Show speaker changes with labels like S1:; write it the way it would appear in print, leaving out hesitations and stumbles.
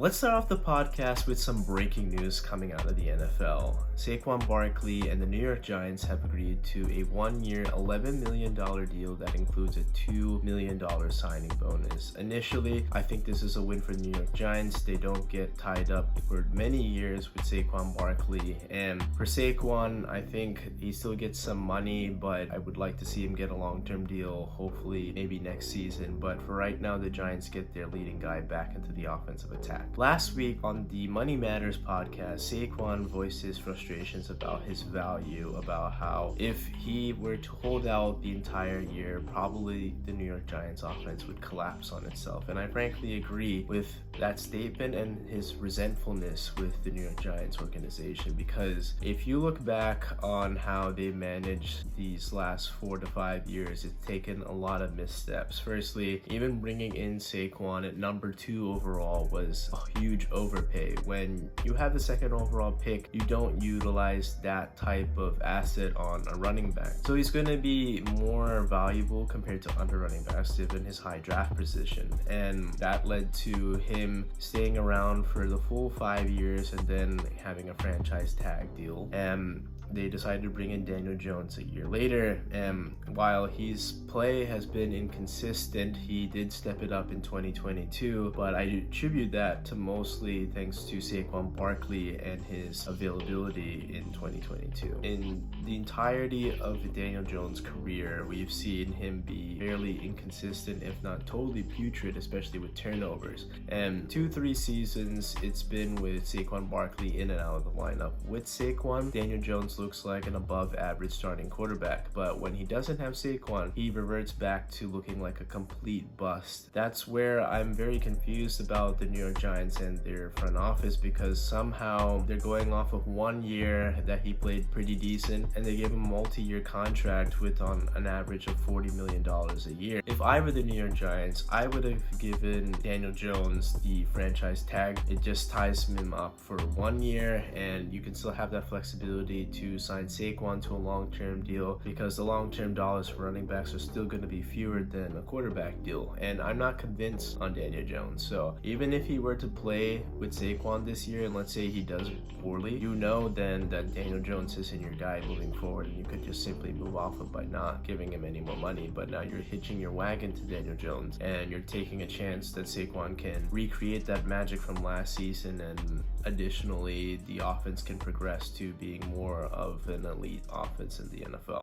S1: Let's start off the podcast with some breaking news coming out of the NFL. Saquon Barkley and the New York Giants have agreed to a one-year, $11 million deal that includes a $2 million signing bonus. Initially, I think this is a win for the New York Giants. They don't get tied up for many years with Saquon Barkley. And for Saquon, I think he still gets some money, but I would like to see him get a long-term deal, hopefully maybe next season. But for right now, the Giants get their leading guy back into the offensive attack. Last week on the Money Matters podcast, Saquon voiced his frustrations about his value, about how if he were to hold out the entire year, probably the New York Giants offense would collapse on itself. And I frankly agree with that statement and his resentfulness with the New York Giants organization, because if you look back on how they managed these last 4 to 5 years, it's taken a lot of missteps. Firstly, even bringing in Saquon at number 2 overall was a huge overpay. When you have the second overall pick, you don't utilize that type of asset on a running back. So he's going to be more valuable compared to other running backs given his high draft position. And that led to him staying around for the full 5 years and then having a franchise tag deal. And they decided to bring in Daniel Jones a year later, and while his play has been inconsistent, he did step it up in 2022, but I attribute that to mostly thanks to Saquon Barkley and his availability in 2022. In the entirety of Daniel Jones' career, we've seen him be fairly inconsistent, if not totally putrid, especially with turnovers. And 2-3 seasons, it's been with Saquon Barkley in and out of the lineup. With Saquon, Daniel Jones looks like an above average starting quarterback, but when he doesn't have Saquon, he reverts back to looking like a complete bust. That's where I'm very confused about the New York Giants and their front office, because somehow they're going off of 1 year that he played pretty decent and they gave him a multi-year contract with on an average of $40 million a year. If I were the New York Giants, I would have given Daniel Jones the franchise tag. It just ties him up for 1 year and you can still have that flexibility to sign Saquon to a long-term deal, because the long-term dollars for running backs are still going to be fewer than a quarterback deal. And I'm not convinced on Daniel Jones. So even if he were to play with Saquon this year, and let's say he does poorly, you know then that Daniel Jones isn't your guy moving forward, and you could just simply move off him by not giving him any more money. But now you're hitching your wagon to Daniel Jones, and you're taking a chance that Saquon can recreate that magic from last season, and additionally, the offense can progress to being more of an elite offense in the NFL.